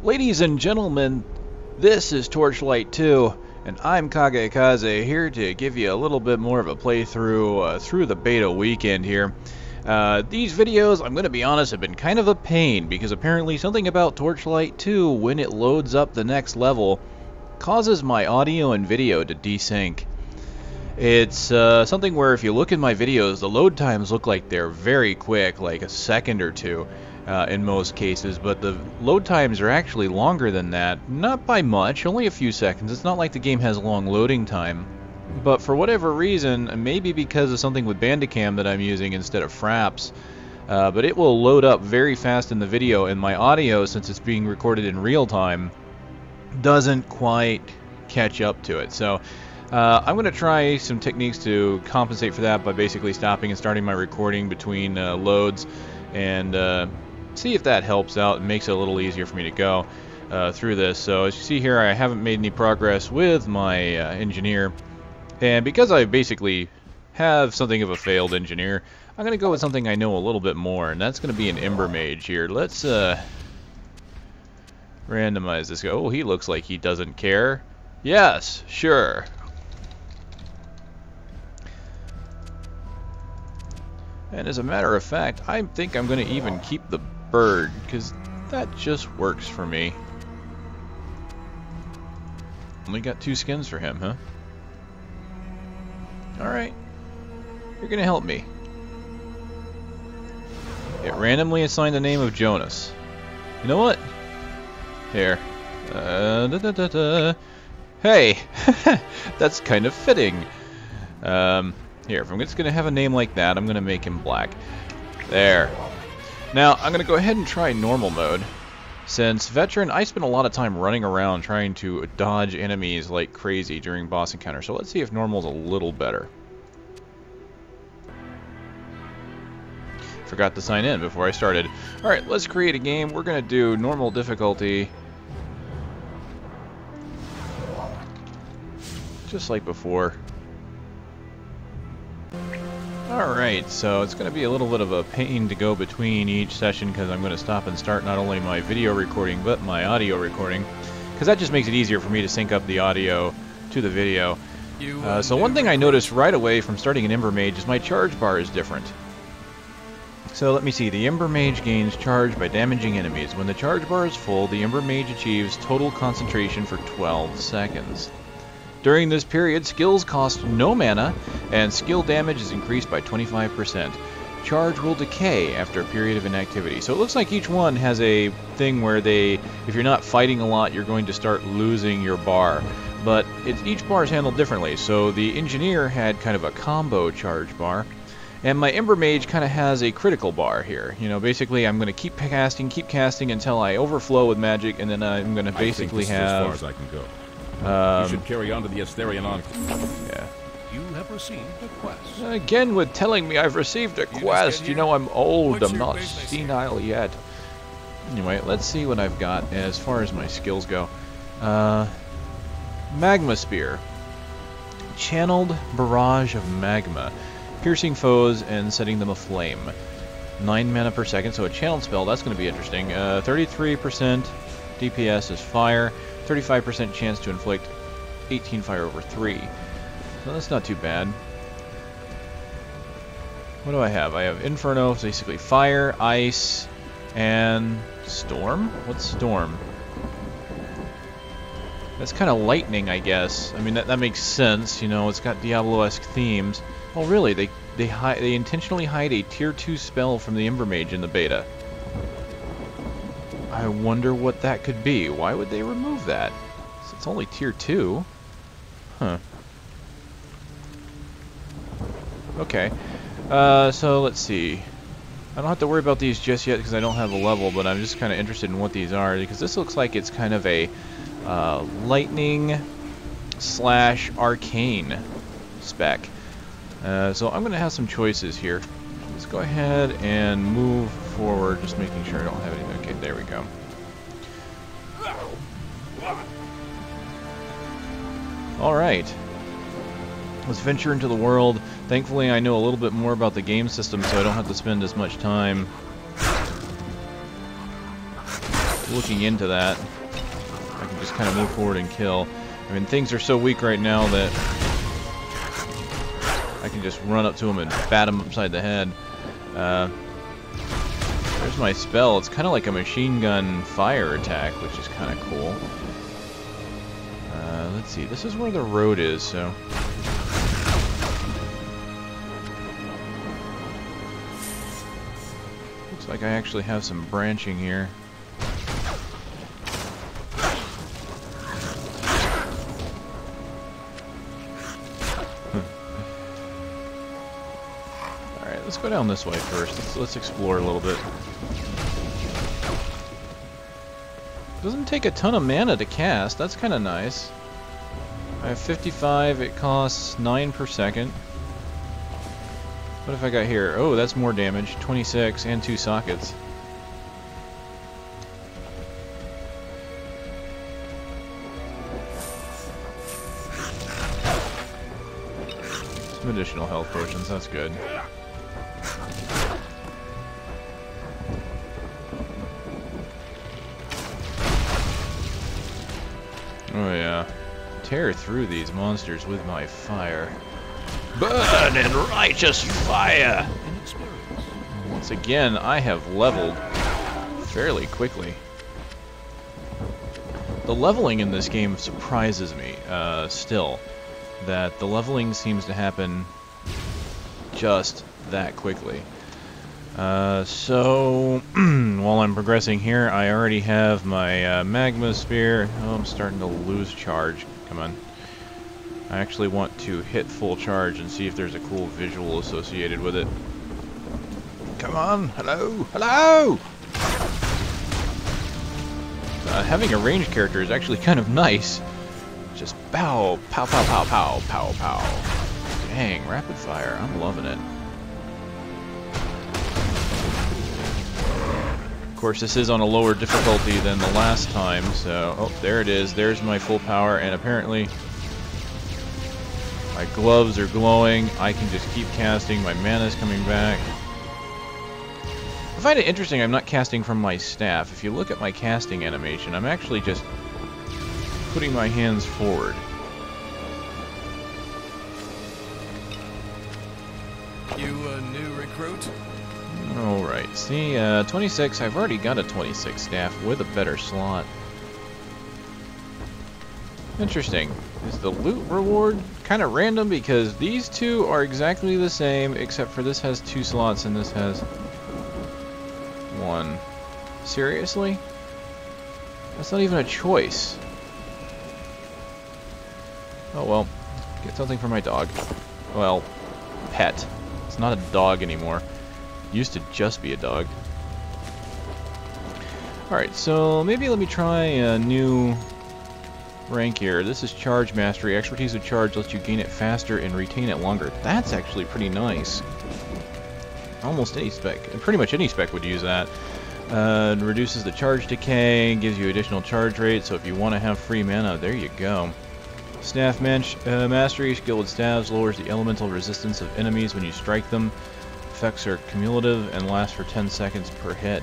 Ladies and gentlemen, this is Torchlight 2, and I'm Kagekaze here to give you a little bit more of a playthrough through the beta weekend here. These videos, I'm going to be honest, have been kind of a pain, because apparently something about Torchlight 2, when it loads up the next level, causes my audio and video to desync. It's something where if you look in my videos, the load times look like they're very quick, like a second or two. In most cases, but the load times are actually longer than that. Not by much, only a few seconds. It's not like the game has a long loading time. But for whatever reason, maybe because of something with Bandicam that I'm using instead of Fraps, but it will load up very fast in the video, and my audio, since it's being recorded in real time, doesn't quite catch up to it. So I'm going to try some techniques to compensate for that by basically stopping and starting my recording between loads, and see if that helps out and makes it a little easier for me to go through this. So as you see here, I haven't made any progress with my engineer, and because I basically have something of a failed engineer, I'm going to go with something I know a little bit more, and that's going to be an Embermage here. Let's randomize this guy. Oh, he looks like he doesn't care. Yes, sure. And as a matter of fact, I think I'm going to even keep the bird, because that just works for me. Only got 2 skins for him, huh? Alright. You're going to help me. It randomly assigned the name of Jonas. You know what? Here. Hey! That's kind of fitting. Here, if I'm just going to have a name like that, I'm going to make him black. There. Now, I'm going to go ahead and try normal mode. Since Veteran, I spend a lot of time running around trying to dodge enemies like crazy during boss encounters. So let's see if normal's a little better. Forgot to sign in before I started. Alright, let's create a game. We're going to do normal difficulty. Just like before. Alright, so it's going to be a little bit of a pain to go between each session, because I'm going to stop and start not only my video recording but my audio recording, because that just makes it easier for me to sync up the audio to the video. So one thing I noticed right away from starting an Embermage is my charge bar is different. So let me see, the Embermage gains charge by damaging enemies. When the charge bar is full, the Embermage achieves total concentration for 12 seconds. During this period, skills cost no mana, and skill damage is increased by 25%. Charge will decay after a period of inactivity. So it looks like each one has a thing where if you're not fighting a lot, you're going to start losing your bar. But each bar is handled differently. So the Engineer had kind of a combo charge bar, and my Embermage kind of has a critical bar here. You know, basically I'm going to keep casting until I overflow with magic, and then I'm going to basically have... as far as I can go. You should carry on to the Asterian Enclave. Yeah. You have received a quest. Again with telling me I've received a quest. You know I'm old, I'm not senile yet. Anyway, let's see what I've got as far as my skills go. Magma Spear. Channeled Barrage of Magma. Piercing foes and setting them aflame. 9 mana per second, so a channeled spell, that's going to be interesting. 33% DPS is fire. 35% chance to inflict 18 fire over 3. So that's not too bad. What do I have? I have Inferno, so basically fire, ice, and storm? What's storm? That's kind of lightning, I guess. I mean, that makes sense. You know, it's got Diablo-esque themes. Oh, really? They intentionally hide a tier 2 spell from the Embermage in the beta. I wonder what that could be. Why would they remove that? It's only tier 2. Huh. Okay. So let's see. I don't have to worry about these just yet because I don't have a level, but I'm just kind of interested in what these are, because this looks like it's kind of a lightning / arcane spec. So I'm going to have some choices here. Let's go ahead and move forward, just making sure I don't have anything. Okay, there we go. Alright. Let's venture into the world. Thankfully, I know a little bit more about the game system, so I don't have to spend as much time looking into that. I can just kind of move forward and kill. I mean, things are so weak right now that I can just run up to them and bat them upside the head. There's my spell. It's kind of like a machine gun fire attack, which is kind of cool. Let's see. This is where the road is, so... Looks like I actually have some branching here. Alright, let's go down this way first. Let's explore a little bit. Doesn't take a ton of mana to cast. That's kind of nice. I have 55. It costs 9 per second. What have I got here? Oh, that's more damage. 26 and 2 sockets. Some additional health potions. That's good. Oh yeah. Tear through these monsters with my fire. Burn in righteous fire! Once again, I have leveled fairly quickly. The leveling in this game surprises me, still. That the leveling seems to happen just that quickly. So, while I'm progressing here, I already have my magma spear. Oh, I'm starting to lose charge. Come on. I actually want to hit full charge and see if there's a cool visual associated with it. Come on! Hello! Hello! Having a ranged character is actually kind of nice. Just pow, pow, pow, pow, pow, pow, pow. Dang, rapid fire. I'm loving it. Of course, this is on a lower difficulty than the last time, so... Oh, there it is. There's my full power, and apparently my gloves are glowing. I can just keep casting. My mana's coming back. I find it interesting I'm not casting from my staff. If you look at my casting animation, I'm actually just putting my hands forward. You a new recruit? Alright, see, 26, I've already got a 26 staff with a better slot. Interesting. Is the loot reward kind of random? Because these two are exactly the same, except for this has 2 slots and this has 1. Seriously? That's not even a choice. Oh well, get something for my dog. Well, pet. It's not a dog anymore. Used to just be a dog. Alright, so maybe let me try a new rank here. This is Charge Mastery. Expertise with Charge lets you gain it faster and retain it longer. That's actually pretty nice. Almost any spec, pretty much any spec would use that. Reduces the charge decay, gives you additional charge rate, so if you want to have free mana, there you go. Staff Mastery, skill with staves, lowers the elemental resistance of enemies when you strike them. Effects are cumulative and last for 10 seconds per hit.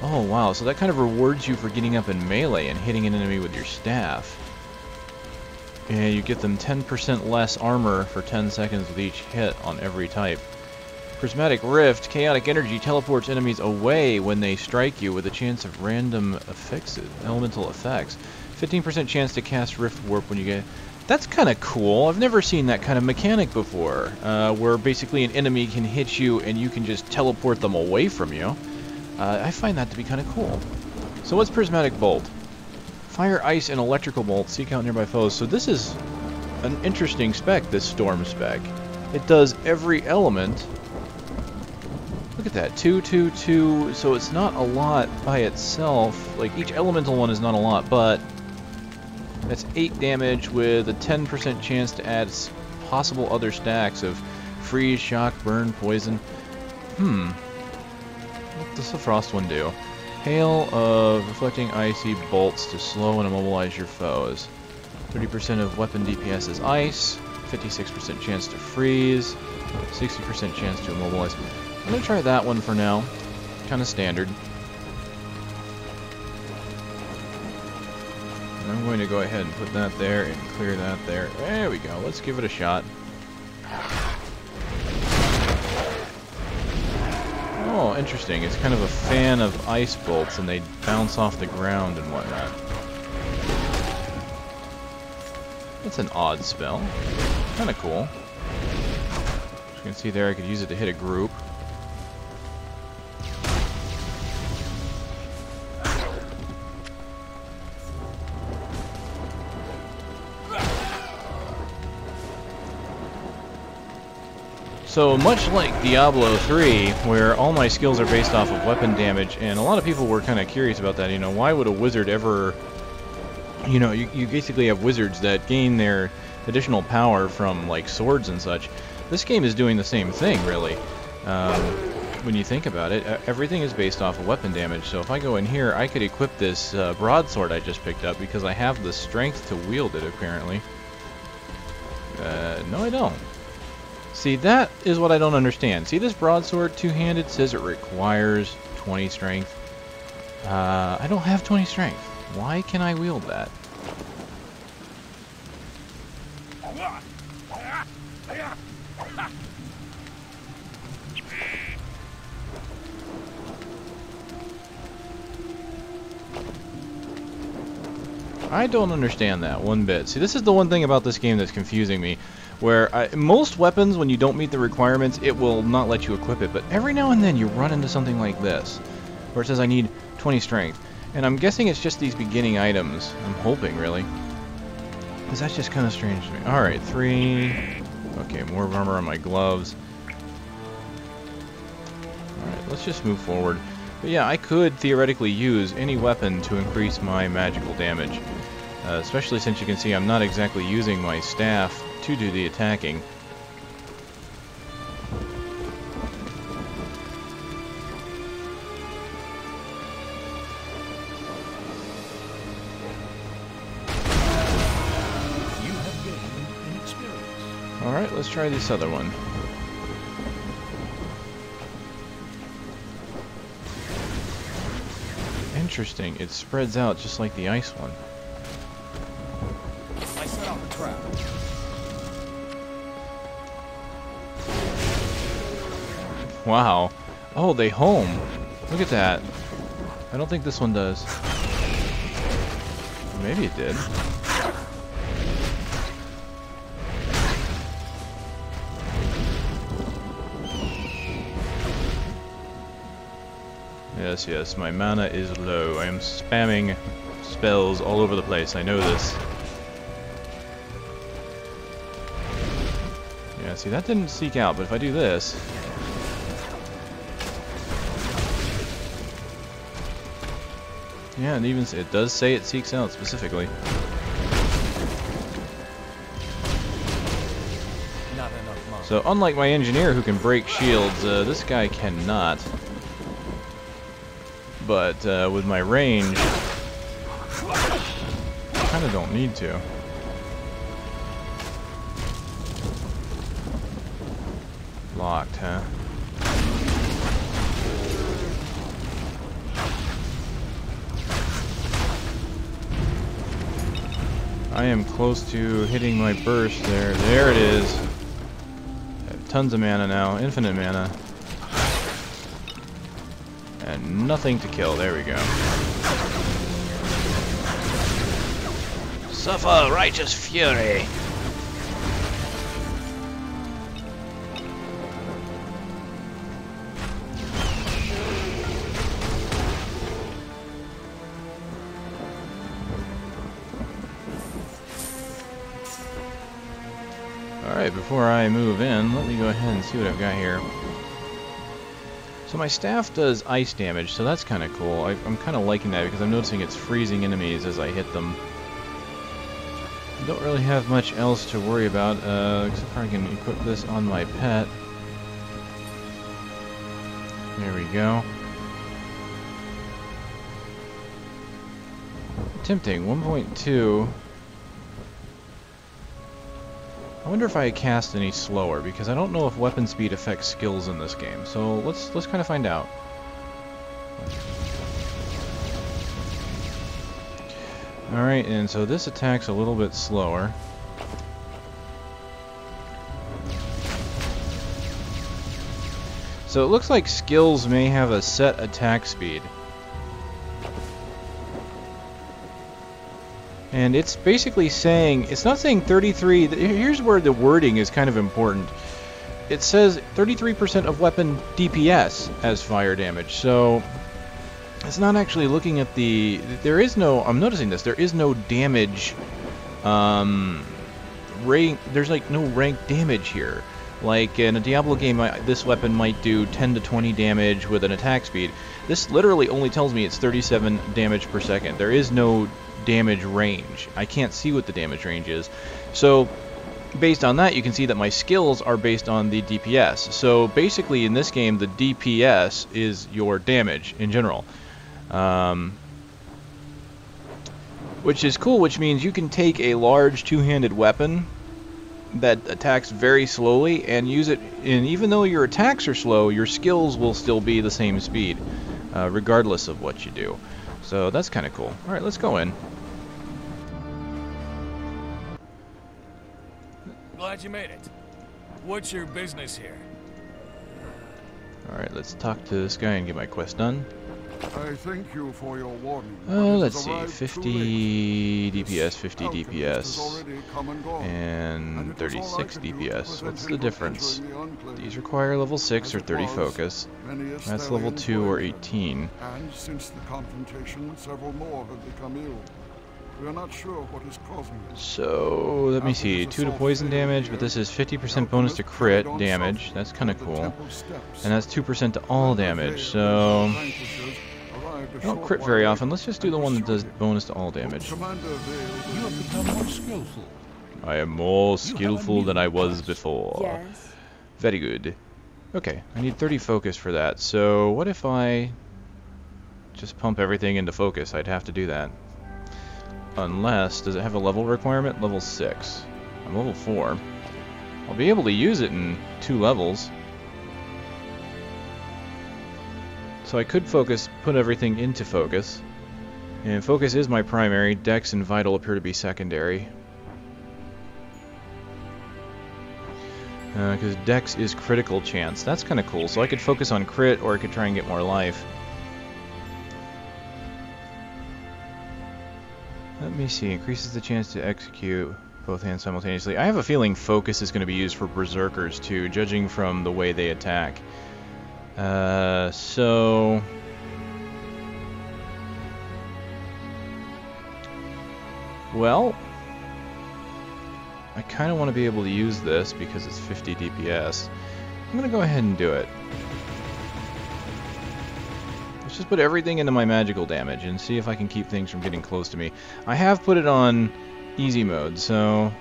Oh wow, so that kind of rewards you for getting up in melee and hitting an enemy with your staff. And you get them 10% less armor for 10 seconds with each hit on every type. Prismatic Rift, chaotic energy teleports enemies away when they strike you with a chance of random elemental effects. 15% chance to cast Rift Warp when you get... That's kind of cool. I've never seen that kind of mechanic before, where basically an enemy can hit you and you can just teleport them away from you. I find that to be kind of cool. So what's Prismatic Bolt? Fire, ice, and electrical bolt. Seek out nearby foes. So this is an interesting spec, this storm spec. It does every element. Look at that. 2, 2, 2. So it's not a lot by itself. Like, each elemental one is not a lot, but that's 8 damage with a 10% chance to add possible other stacks of freeze, shock, burn, poison. What does the frost one do? Hail of reflecting icy bolts to slow and immobilize your foes. 30% of weapon DPS is ice. 56% chance to freeze. 60% chance to immobilize. I'm going to try that one for now. Kind of standard. And I'm going to go ahead and put that there and clear that there. There we go. Let's give it a shot. Oh, interesting. It's kind of a fan of ice bolts, and they bounce off the ground and whatnot. That's an odd spell. Kind of cool. As you can see there, I could use it to hit a group. So much like Diablo 3, where all my skills are based off of weapon damage, and a lot of people were kind of curious about that, you know, why would a wizard ever, you know, you basically have wizards that gain their additional power from, like, swords and such. This game is doing the same thing, really. When you think about it, everything is based off of weapon damage, so if I go in here, I could equip this broadsword I just picked up, because I have the strength to wield it, apparently. No I don't. See, that is what I don't understand. See this broadsword, two-handed, says it requires 20 strength. I don't have 20 strength. Why can I wield that? I don't understand that one bit. See, this is the one thing about this game that's confusing me. Where most weapons, when you don't meet the requirements, it will not let you equip it. But every now and then you run into something like this, where it says I need 20 strength. And I'm guessing it's just these beginning items. I'm hoping, really. Because that's just kind of strange to me. Alright, 3. Okay, more armor on my gloves. Alright, let's just move forward. But yeah, I could theoretically use any weapon to increase my magical damage. Especially since you can see I'm not exactly using my staff to do the attacking. You have gained an experience. Alright, let's try this other one. Interesting, it spreads out just like the ice one. I set off a trap. Wow. Oh, they home. Look at that. I don't think this one does. Maybe it did. Yes, yes, my mana is low. I am spamming spells all over the place. I know this. Yeah, see, that didn't seek out, but if I do this... Yeah, and even it does say it seeks out specifically. Not enough mana. So unlike my engineer who can break shields, this guy cannot. But with my range, I kind of don't need to. Locked, huh? I am close to hitting my burst there. There it is. I have tons of mana now. Infinite mana. And nothing to kill. There we go. Suffer righteous fury. Alright, before I move in, let me go ahead and see what I've got here. So my staff does ice damage, so that's kind of cool. I'm kind of liking that because I'm noticing it's freezing enemies as I hit them. I don't really have much else to worry about, except for I can equip this on my pet. There we go. Tempting, 1.2. I wonder if I cast any slower, because I don't know if weapon speed affects skills in this game. So let's kind of find out. Alright, and so this attack's a little bit slower. So it looks like skills may have a set attack speed. And it's basically saying, it's not saying 33, here's where the wording is kind of important. It says 33% of weapon DPS as fire damage, so it's not actually looking at the, there is no, I'm noticing this, there is no damage, there's like no rank damage here. Like in a Diablo game, this weapon might do 10 to 20 damage with an attack speed. This literally only tells me it's 37 damage per second. There is no damage range. I can't see what the damage range is. So based on that, you can see that my skills are based on the DPS. So basically in this game, the DPS is your damage in general. Which is cool, which means you can take a large two-handed weapon that attacks very slowly and use it, and even though your attacks are slow, your skills will still be the same speed, regardless of what you do. So that's kind of cool. Alright, let's go in. Glad you made it. What's your business here? Alright, let's talk to this guy and get my quest done. I thank you for your warning. Let's see, 50 DPS, 50 DPS, and 36 DPS. What's the difference? These require level 6 or 30 focus. That's level 2 or 18. And since the confrontation, several more have become ill. We are not sure what is causing it. So, let me see, 2 to poison damage, but this is 50% bonus to crit damage. That's kind of cool. And that's 2% to all damage, so I don't crit very often. Let's just do the one that does bonus to all damage. You have become more skillful. I am more skillful than I was before. Yes. Very good. Okay, I need 30 focus for that. So what if I just pump everything into focus? I'd have to do that. Unless, does it have a level requirement? Level 6. I'm level 4. I'll be able to use it in 2 levels. So I could focus, put everything into focus. And focus is my primary. Dex and vital appear to be secondary. Because Dex is critical chance. That's kind of cool. So I could focus on crit, or I could try and get more life. Let me see. Increases the chance to execute both hands simultaneously. I have a feeling focus is going to be used for berserkers too, judging from the way they attack. So well, I kind of want to be able to use this because it's 50 DPS. I'm going to go ahead and do it. Let's just put everything into my magical damage and see if I can keep things from getting close to me. I have put it on easy mode, so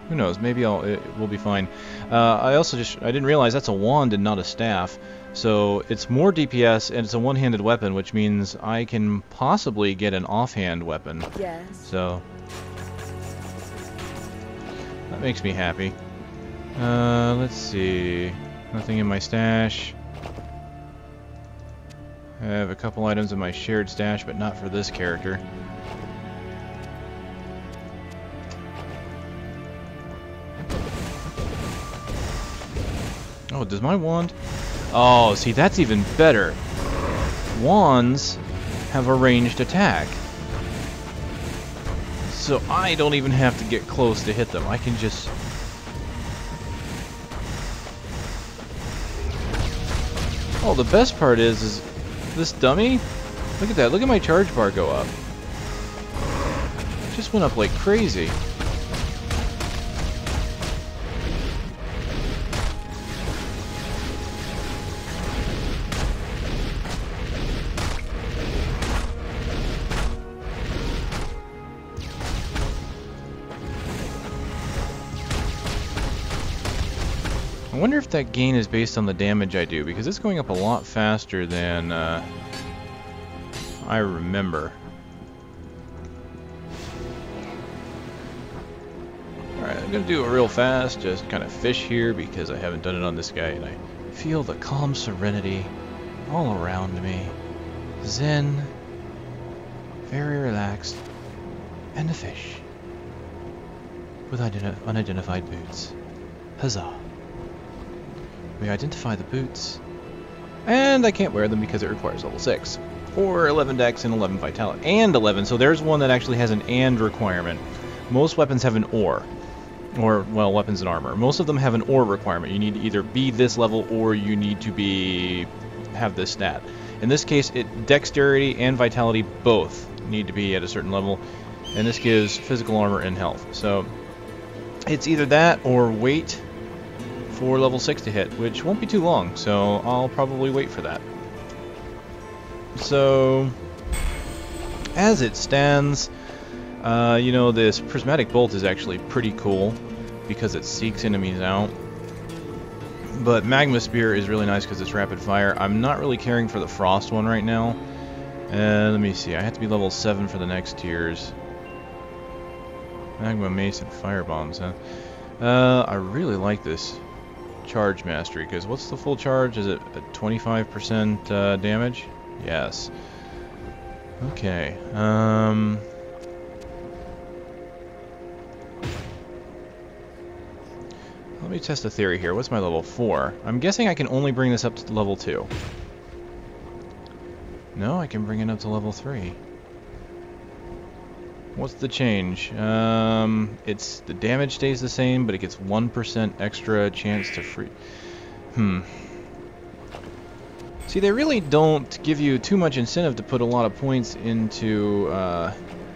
who knows, maybe we'll be fine. I didn't realize that's a wand and not a staff. So it's more DPS and it's a one-handed weapon, which means I can possibly get an offhand weapon. Yes. So that makes me happy. Let's see. Nothing in my stash. I have a couple items in my shared stash, but not for this character. Oh, does my wand... Oh, see, that's even better. Wands have a ranged attack. So I don't even have to get close to hit them. I can just... Oh, the best part is this dummy? Look at that. Look at my charge bar go up. It just went up like crazy. I wonder if that gain is based on the damage I do, because it's going up a lot faster than I remember. Alright, I'm going to do it real fast, just kind of fish here, because I haven't done it on this guy, and I feel the calm serenity all around me. Zen, very relaxed. And a fish. With unidentified boots. Huzzah. We identify the boots. And I can't wear them because it requires level 6. Or 11 dex and 11 vitality. And 11, so there's one that actually has an and requirement. Most weapons have an or. Or, well, weapons and armor. Most of them have an or requirement. You need to either be this level or you need to have this stat. In this case, dexterity and vitality both need to be at a certain level. And this gives physical armor and health. So it's either that or wait for level 6 to hit, which won't be too long, so I'll probably wait for that. So, as it stands, you know, this prismatic bolt is actually pretty cool because it seeks enemies out. But magma spear is really nice because it's rapid fire. I'm not really caring for the frost one right now. Let me see, I have to be level 7 for the next tiers. Magma mace and fire bombs, huh? I really like this charge mastery, because what's the full charge? Is it a 25% damage? Yes. Okay. Let me test a theory here. What's my level 4? I'm guessing I can only bring this up to level 2. No, I can bring it up to level 3. What's the change? It's the damage stays the same, but it gets 1% extra chance to free. See, they really don't give you too much incentive to put a lot of points into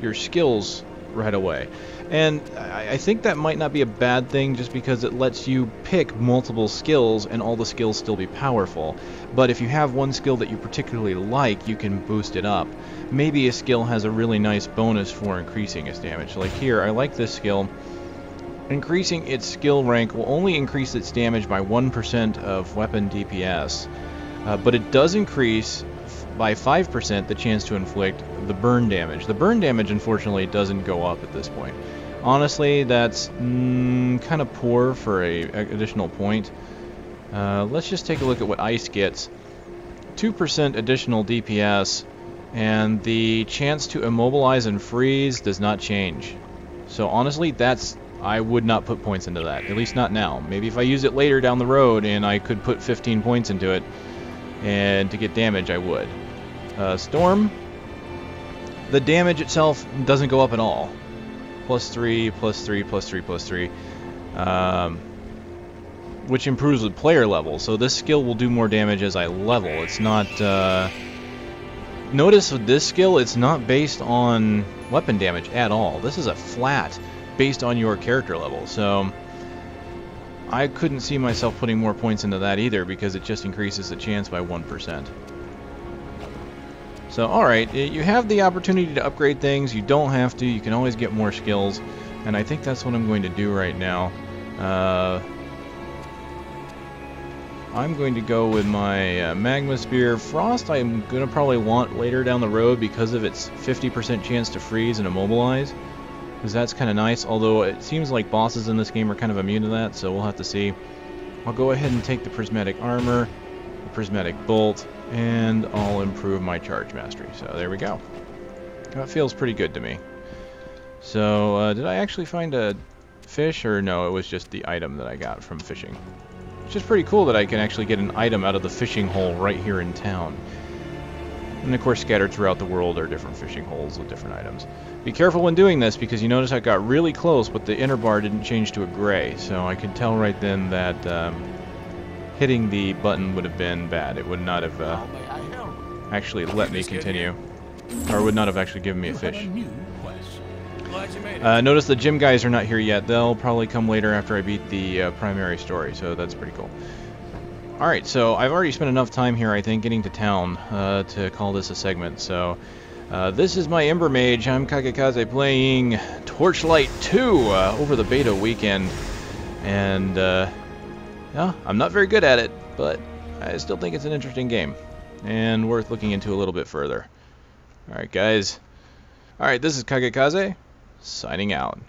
your skills right away. And I think that might not be a bad thing, just because it lets you pick multiple skills and all the skills still be powerful. But if you have one skill that you particularly like, you can boost it up. Maybe a skill has a really nice bonus for increasing its damage. Like here, I like this skill. Increasing its skill rank will only increase its damage by 1% of weapon DPS. But it does increase by 5% the chance to inflict the burn damage. The burn damage, unfortunately, doesn't go up at this point. Honestly, that's kind of poor for an additional point. Let's just take a look at what ice gets. 2% additional DPS, and the chance to immobilize and freeze does not change. So honestly, I would not put points into that, at least not now. Maybe if I use it later down the road and I could put 15 points into it, and to get damage, I would. Storm, the damage itself doesn't go up at all. +3, +3, +3, +3. Which improves with player level, so this skill will do more damage as I level. It's not... Notice with this skill, it's not based on weapon damage at all. This is a flat based on your character level, so... I couldn't see myself putting more points into that either, because it just increases the chance by 1%. So, alright, you have the opportunity to upgrade things. You don't have to. You can always get more skills. And I think that's what I'm going to do right now. I'm going to go with my Magma Spear. Frost I'm going to probably want later down the road because of its 50% chance to freeze and immobilize. Because that's kind of nice, although it seems like bosses in this game are kind of immune to that, so we'll have to see. I'll go ahead and take the Prismatic Armor, the Prismatic Bolt, and I'll improve my Charge Mastery. So there we go. That feels pretty good to me. So, did I actually find a fish, or no, it was just the item that I got from fishing. It's just pretty cool that I can actually get an item out of the fishing hole right here in town. And of course, scattered throughout the world are different fishing holes with different items. Be careful when doing this, because you notice I got really close, but the inner bar didn't change to a gray, so I could tell right then that hitting the button would have been bad. It would not have actually let me continue, or would not have actually given me a fish. Notice the gym guys are not here yet. They'll probably come later after I beat the primary story, so that's pretty cool. Alright, so I've already spent enough time here, I think, getting to town to call this a segment. So, this is my Embermage. I'm Kagekaze playing Torchlight 2 over the beta weekend. And, yeah, I'm not very good at it, but I still think it's an interesting game. And worth looking into a little bit further. Alright, guys. Alright, this is Kagekaze, signing out.